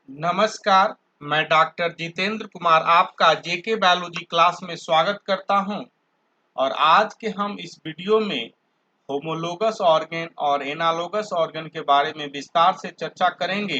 नमस्कार, मैं डॉक्टर जितेंद्र कुमार आपका जेके बायोलॉजी क्लास में स्वागत करता हूं। और आज के हम इस वीडियो में होमोलोगस ऑर्गन और एनालोगस ऑर्गन के बारे में विस्तार से चर्चा करेंगे।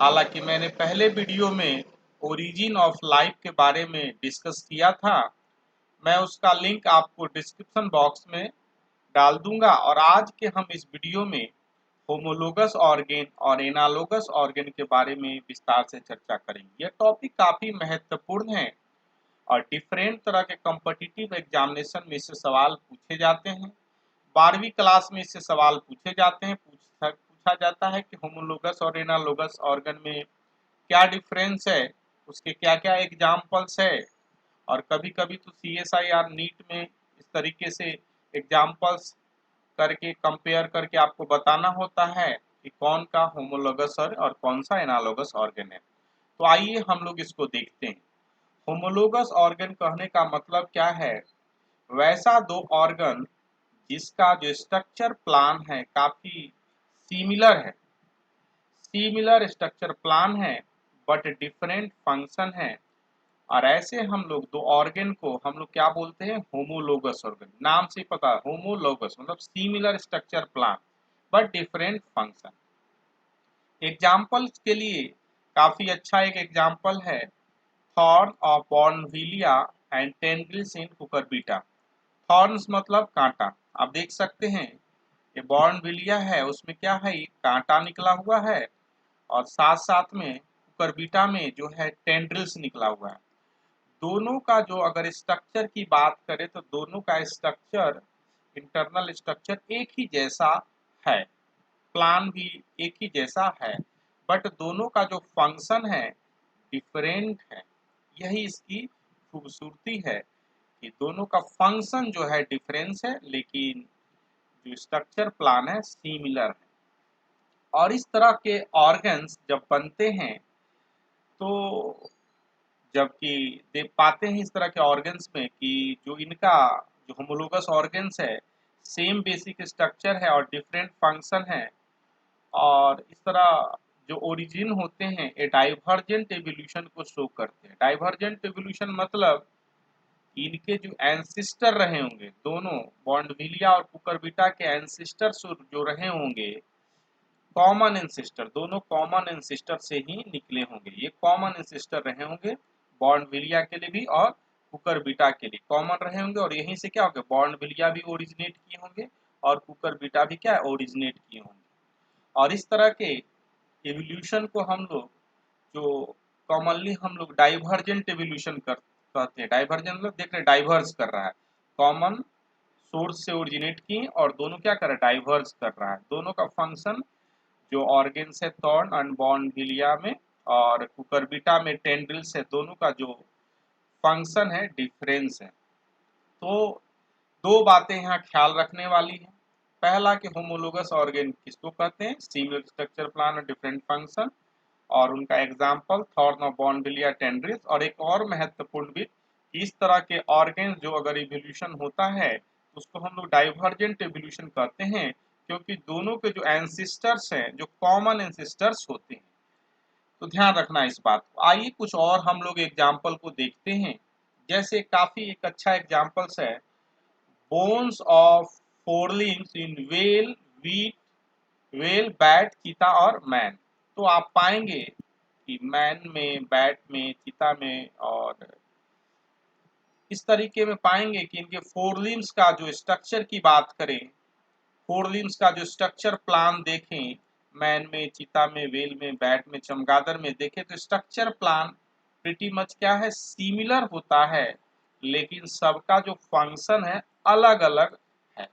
हालांकि मैंने पहले वीडियो में ओरिजिन ऑफ लाइफ के बारे में डिस्कस किया था। मैं उसका लिंक आपको डिस्क्रिप्शन बॉक्स में डाल दूंगा और आज के हम इस वीडियो में होमोलोगस ऑर्गन और एनालोगस ऑर्गन के बारे में विस्तार से चर्चा करेंगे। यह टॉपिक काफी महत्वपूर्ण है और डिफरेंट तरह के कॉम्पिटिटिव एग्जामिनेशन में इससे सवाल पूछे जाते हैं। 12वीं क्लास में इससे सवाल पूछे जाते हैं। पूछा जाता है कि होमोलोगस और एनालोगस ऑर्गन में क्या डिफरेंस है, उसके क्या क्या एग्जाम्पल्स है। और कभी कभी तो CSIR नीट में इस तरीके से एग्जाम्पल्स करके कंपेयर करके आपको बताना होता है कि कौन का होमोलोगस और कौन सा एनालोगस ऑर्गन है। तो आइए हम लोग इसको देखते हैं। होमोलोगस ऑर्गन कहने का मतलब क्या है? वैसा दो ऑर्गन जिसका जो स्ट्रक्चर प्लान है काफी सिमिलर है, सिमिलर स्ट्रक्चर प्लान है बट डिफरेंट फंक्शन है। और ऐसे हम लोग दो ऑर्गन को हम लोग क्या बोलते हैं? Homologous organ. नाम से पता है, होमोलोगस मतलब similar structure plan but different function. Example के लिए काफी अच्छा एक एग्जाम्पल है thorn of bougainvillea and tendrils in cucurbita. Thorns मतलब कांटा। आप देख सकते हैं ये बॉर्नविलिया है, उसमें क्या है, ये कांटा निकला हुआ है और साथ साथ में कुकुरबिटा में जो है टेंड्रिल्स निकला हुआ है। दोनों का जो अगर स्ट्रक्चर की बात करें तो दोनों का स्ट्रक्चर, इंटरनल स्ट्रक्चर एक ही जैसा है, प्लान भी एक ही जैसा है, बट दोनों का जो फंक्शन है डिफरेंट है। यही इसकी खूबसूरती है कि दोनों का फंक्शन जो है डिफरेंस है लेकिन जो स्ट्रक्चर प्लान है सिमिलर है। और इस तरह के ऑर्गन्स जब बनते हैं तो जबकि देख पाते हैं इस तरह के ऑर्गन्स में कि जो इनका जो होमोलोगस ऑर्गन्स है सेम बेसिक स्ट्रक्चर है और डिफरेंट फंक्शन है। और इस तरह जो ओरिजिन होते हैं ये डाइवर्जेंट एवोल्यूशन को शो करते हैं। डाइवर्जेंट एवोल्यूशन मतलब इनके जो एंसिस्टर रहे होंगे, दोनों बॉर्नविलिया और कुकुरबिटा के एंसिस्टर जो रहे होंगे, कॉमन एंसिस्टर, दोनों कॉमन एंसिस्टर से ही निकले होंगे। ये कॉमन एंसिस्टर रहे होंगे बॉर्नविलिया के लिए भी और कुकुरबिटा के लिए कॉमन रहे होंगे। और यहीं से क्या होगा, बॉर्नविलिया भी ओरिजिनेट किए होंगे और कुकुरबिटा भी क्या ओरिजिनेट किए होंगे। और इस तरह के एवोल्यूशन को हम लोग जो कॉमनली हम लोग डाइवर्जेंट एवोल्यूशन कहते हैं। डाइवर्जेंट मतलब देख रहे डाइवर्स कर रहा है, कॉमन सोर्स से ओरिजिनेट किए और दोनों क्या कर रहा है, डाइवर्स कर रहा है। दोनों का फंक्शन जो ऑर्गन्स है थॉर्न एंड बॉर्नविलिया में और कुकुरबिटा में टेंड्रिल्स है, दोनों का जो फंक्शन है डिफरेंस है। तो दो बातें यहाँ ख्याल रखने वाली है। पहला कि होमोलोगस ऑर्गन किसको कहते हैं? सिमिलर स्ट्रक्चर प्लान और डिफरेंट फंक्शन, और उनका एग्जाम्पल थॉर्न ऑफ बॉर्नविलिया टेंड्रिल्स। और एक और महत्वपूर्ण भी, इस तरह के ऑर्गन जो अगर इवोल्यूशन होता है तो उसको हम लोग डाइवर्जेंट इवोल्यूशन कहते हैं, क्योंकि दोनों के जो एंसिस्टर्स हैं जो कॉमन एंसिस्टर्स होते हैं। तो ध्यान रखना इस बात को। आइए कुछ और हम लोग एग्जाम्पल को देखते हैं। जैसे काफी एक अच्छा एग्जाम्पल्स है bones of forelimbs in whale, वीट, वेल, बैट, चीता और मैन। तो आप पाएंगे कि मैन में, बैट में, चीता में और इस तरीके में पाएंगे कि इनके फोरलिम्स का जो स्ट्रक्चर की बात करें, फोरलिम्स का जो स्ट्रक्चर प्लान देखें, मैन में, चीता में, वेल में, बैट में, चमगादड़ में देखें तो स्ट्रक्चर प्लान प्रीटी मच क्या है, सिमिलर होता है, लेकिन सबका जो फंक्शन है अलग अलग है।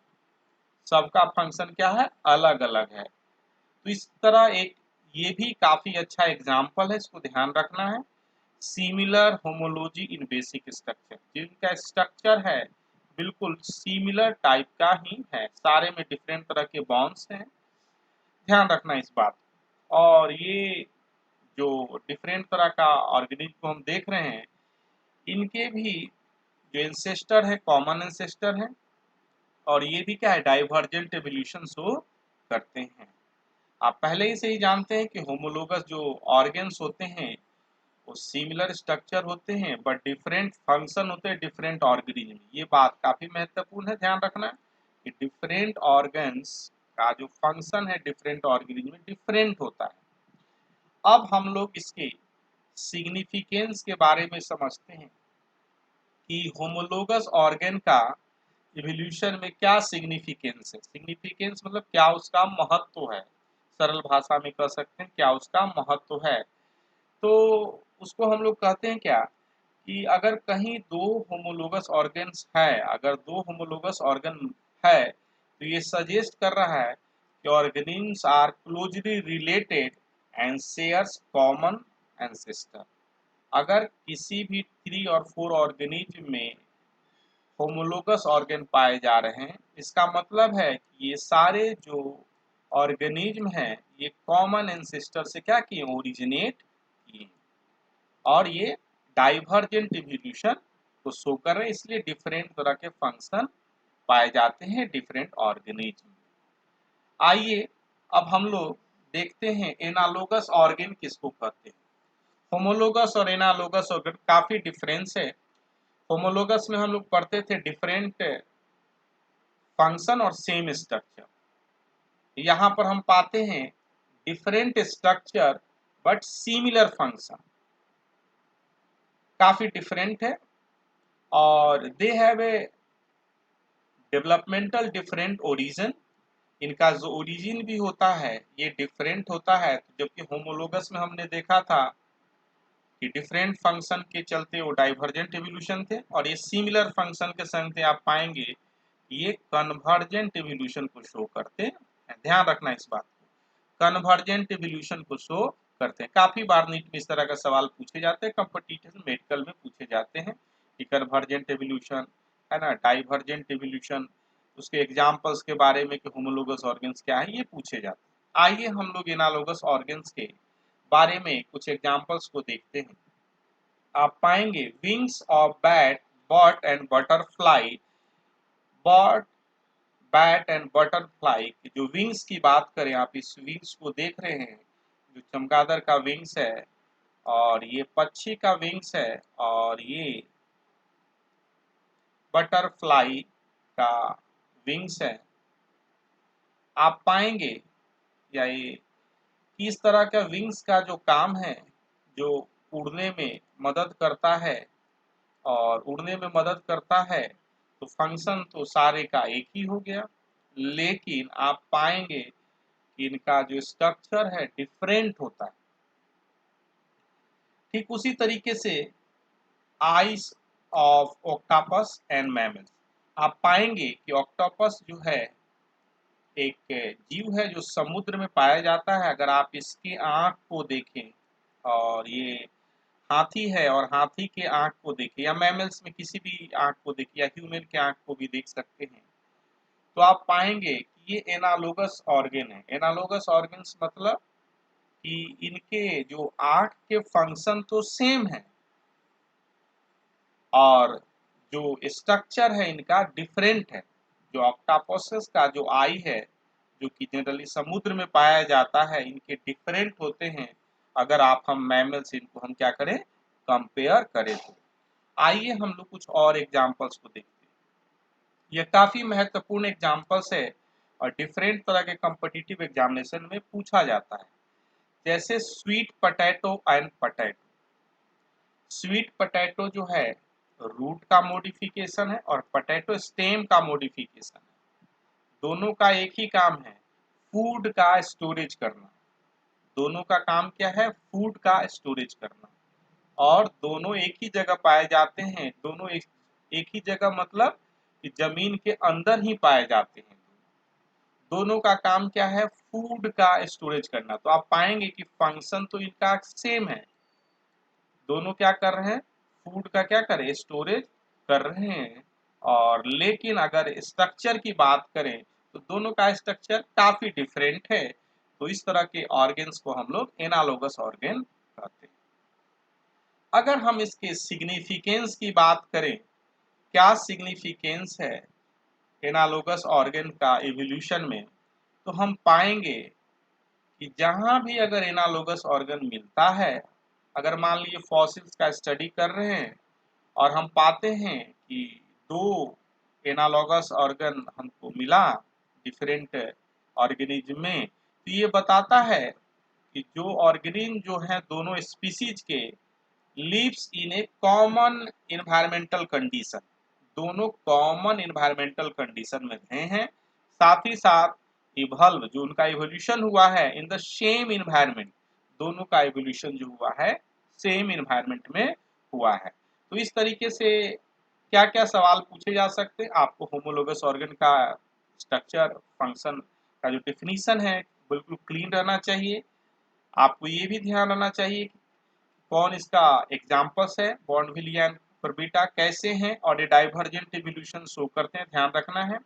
सबका फंक्शन क्या है, अलग अलग है। तो इस तरह एक ये भी काफी अच्छा एग्जाम्पल है, इसको ध्यान रखना है। सिमिलर होमोलॉजी इन बेसिक स्ट्रक्चर, जिनका स्ट्रक्चर है बिल्कुल सिमिलर टाइप का ही है, सारे में डिफरेंट तरह के बॉन्ड्स हैं। ध्यान रखना इस बात। और ये जो डिफरेंट तरह का ऑर्गेनिज्म को हम देख रहे हैं, इनके भी जो एंसेस्टर है कॉमन एंसेस्टर है और ये भी क्या है, डाइवर्जेंट एवोल्यूशन शो करते हैं। आप पहले ही से ही जानते हैं कि होमोलोगस जो ऑर्गन्स होते हैं वो सिमिलर स्ट्रक्चर होते हैं बट डिफरेंट फंक्शन होते हैं डिफरेंट ऑर्गेनिज्म में। ये बात काफी महत्वपूर्ण है, ध्यान रखना कि डिफरेंट ऑर्गन्स का जो फंक्शन है डिफरेंट ऑर्गेनिज्म में डिफरेंट होता है। अब हम लोग इसके सिग्निफिकेंस के बारे में समझते हैं कि होमोलोगस ऑर्गन का इवोल्यूशन में क्या सिग्निफिकेंस है। सिग्निफिकेंस मतलब क्या उसका महत्व है, सरल भाषा में कह सकते हैं क्या उसका महत्व है। तो उसको हम लोग कहते हैं क्या कि अगर कहीं दो होमोलोगस ऑर्गन्स है, अगर दो होमोलोगस ऑर्गन है तो ये सजेस्ट कर रहा है कि organisms are closely related and shares common ancestor. अगर किसी भी 3 और 4 ऑर्गेनिज्म में होमोलोगस ऑर्गन पाए जा रहे हैं, इसका मतलब है कि ये सारे जो ऑर्गेनिज्म हैं ये कॉमन एंसेस्टर से क्या किए, ओरिजिनेट किए, और ये डाइवर्जेंट इवोल्यूशन को शो कर रहे हैं, इसलिए डिफरेंट तरह के फंक्शन पाए जाते हैं डिफरेंट ऑर्गेनिज्म। आइए अब हम लोग देखते हैं एनालोगस ऑर्गन किसको कहते हैं। होमोलोगस और एनालोगस ऑर्गन काफी डिफरेंस है। होमोलोगस में हम लोग पढ़ते थे डिफरेंट फंक्शन और सेम स्ट्रक्चर, यहाँ पर हम पाते हैं different structure but similar function, काफी डिफरेंट है और they have a developmental different origin. इनका जो ओरिजिन भी होता है ये डिफरेंट होता है, जबकि होमोलोगस में हमने देखा था कि डिफरेंट फंक्शन के चलते वो डाइवर्जेंट एवोल्यूशन थे, और ये सिमिलर फंक्शन के संगते आप पाएंगे ये कन्वर्जेंट एवोल्यूशन को शो करते हैं। ध्यान रखना इस बात को, कन्वर्जेंट एवोल्यूशन को शो करते हैं। काफी बार नीट में इस तरह का सवाल पूछे जाते हैं, कॉम्पिटिटिव मेडिकल में पूछे जाते हैं कि कन्वर्जेंट एवोल्यूशन है ना, डाइवर्जेंट एवोल्यूशन, उसके एग्जांपल्स के बारे में कि होमोलोगस ऑर्गन्स क्या है ये पूछे जाते हैं। आइए हम लोग एनालोगस ऑर्गन्स के बारे में कुछ एग्जांपल्स को देखते हैं। आप पाएंगे wings of bat, bird and butterfly. Bird, bat and butterfly की जो विंग्स की बात करें, आप इस विंग्स को देख रहे हैं, जो चमगादड़ का विंग्स है और ये पक्षी का विंग्स है और ये बटरफ्लाई का विंग्स है। आप पाएंगे या ये किस तरह का विंग्स का जो काम है, जो उड़ने में मदद करता है, और उड़ने में मदद करता है तो फंक्शन तो सारे का एक ही हो गया, लेकिन आप पाएंगे कि इनका जो स्ट्रक्चर है डिफरेंट होता है। ठीक उसी तरीके से ice of octopus and mammals, आप पाएंगे कि ऑक्टोपस जो है एक जीव है जो समुद्र में पाया जाता है। अगर आप इसकी आंख को देखें, और ये हाथी है और हाथी के आंख को देखें, या मैमल्स में किसी भी आंख को देखें, या ह्यूमन के आंख को भी देख सकते हैं, तो आप पाएंगे कि ये एनालोगस ऑर्गन है। एनालोगस ऑर्गन्स मतलब कि इनके जो आंख के फंक्शन तो सेम है और जो स्ट्रक्चर है इनका डिफरेंट है। जो ऑक्टोपस का जो आई है, जो कि जनरली समुद्र में पाया जाता है, इनके डिफरेंट होते हैं। अगर आप हम मैमल्स इनको हम क्या करें, कंपेयर करें तो आइए हम लोग कुछ और एग्जांपल्स को देखते हैं। यह काफी महत्वपूर्ण एग्जांपल्स है और डिफरेंट तरह के कॉम्पिटिटिव एग्जामिनेशन में पूछा जाता है। जैसे sweet potato and potato. Sweet potato जो है रूट का मॉडिफिकेशन है और पोटैटो स्टेम का मॉडिफिकेशन है। दोनों का एक ही काम है, फूड का स्टोरेज करना। दोनों का काम क्या है, फूड का स्टोरेज करना, और दोनों एक ही जगह पाए जाते हैं। दोनों एक ही जगह मतलब कि जमीन के अंदर ही पाए जाते हैं। दोनों का काम क्या है, फूड का स्टोरेज करना। तो आप पाएंगे कि फंक्शन तो इनका सेम है, दोनों क्या कर रहे हैं, फूड का क्या कर रहे हैं, स्टोरेज कर रहे हैं। और लेकिन अगर स्ट्रक्चर की बात करें तो दोनों का स्ट्रक्चर काफी डिफरेंट है। तो इस तरह के ऑर्गन्स को हम लोग एनालोगस ऑर्गन कहते हैं। अगर हम इसके सिग्निफिकेंस की बात करें, क्या सिग्निफिकेंस है एनालोगस ऑर्गन का इवोल्यूशन में, तो हम पाएंगे कि जहां भी अगर एनालोगस ऑर्गन मिलता है, अगर मान लीजिए फॉसिल्स का स्टडी कर रहे हैं और हम पाते हैं कि दो एनालॉगस ऑर्गन हमको मिला डिफरेंट ऑर्गेनिज्म में, तो ये बताता है कि जो ऑर्गेनिज्म जो है दोनों स्पीसीज के lives in a common environmental condition, दोनों कॉमन इन्वायरमेंटल कंडीशन में रहे हैं, साथ ही साथ इवॉल्व जो उनका इवोल्यूशन हुआ है इन द सेम इन्वायरमेंट, दोनों का इवोल्यूशन जो हुआ है सेम इन्वायरमेंट में हुआ है। तो इस तरीके से क्या क्या सवाल पूछे जा सकते हैं, आपको होमोलोगस ऑर्गन का स्ट्रक्चर फंक्शन का जो डेफिनेशन है बिल्कुल क्लीन रहना चाहिए। आपको ये भी ध्यान रखना चाहिए कि कौन इसका एग्जाम्पल्स है, बॉर्नविलिया एंड कुर्बिटा कैसे हैं और ये डाइवर्जेंट इवोल्यूशन शो करते हैं, ध्यान रखना है।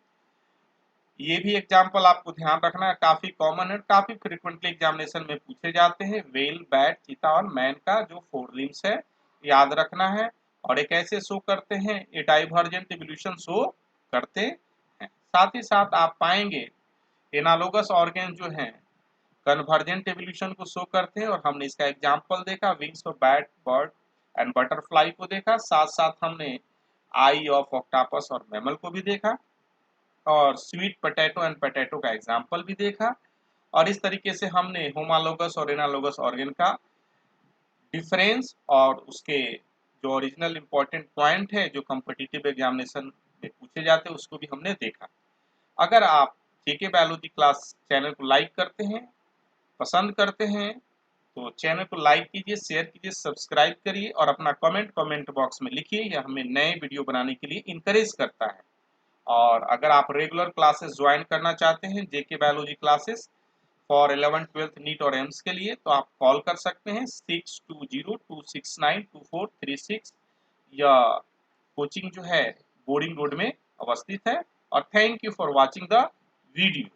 ये भी एग्जाम्पल आपको ध्यान रखना है, काफी कॉमन है, काफी फ्रिक्वेंटली एग्जामिनेशन में पूछे जाते हैं। वेल, बैट, चीता और मैन का जो 4 लिम्स है याद रखना है, और ये कैसे शो करते हैं, ये डाइवर्जेंट इवोल्यूशन शो करते हैं। साथ ही साथ आप पाएंगे एनालोगस ऑर्गन जो हैं कन्वर्जेंट एवोल्यूशन को शो करते हैं, और हमने इसका एग्जाम्पल देखा wings of bat, bird and butterfly को देखा, साथ साथ हमने आई ऑफ ऑक्टापस और मैमल को भी देखा, और स्वीट पोटैटो एंड पोटैटो का एग्जाम्पल भी देखा। और इस तरीके से हमने होमोलोगस और एनालोगस ऑर्गन का डिफरेंस और उसके जो ओरिजिनल इंपॉर्टेंट पॉइंट है जो कॉम्पिटिटिव एग्जामिनेशन में पूछे जाते हैं उसको भी हमने देखा। अगर आप जेके बायोलॉजी क्लास चैनल को लाइक करते हैं, पसंद करते हैं, तो चैनल को लाइक कीजिए, शेयर कीजिए, सब्सक्राइब करिए और अपना कमेंट बॉक्स में लिखिए, यह हमें नए वीडियो बनाने के लिए इनकरेज करता है। और अगर आप रेगुलर क्लासेस ज्वाइन करना चाहते हैं JK biology classes for 11th-12th NEET और एम्स के लिए, तो आप कॉल कर सकते हैं 6202692436, या कोचिंग जो है बोर्डिंग रोड में अवस्थित है। और thank you for watching the video.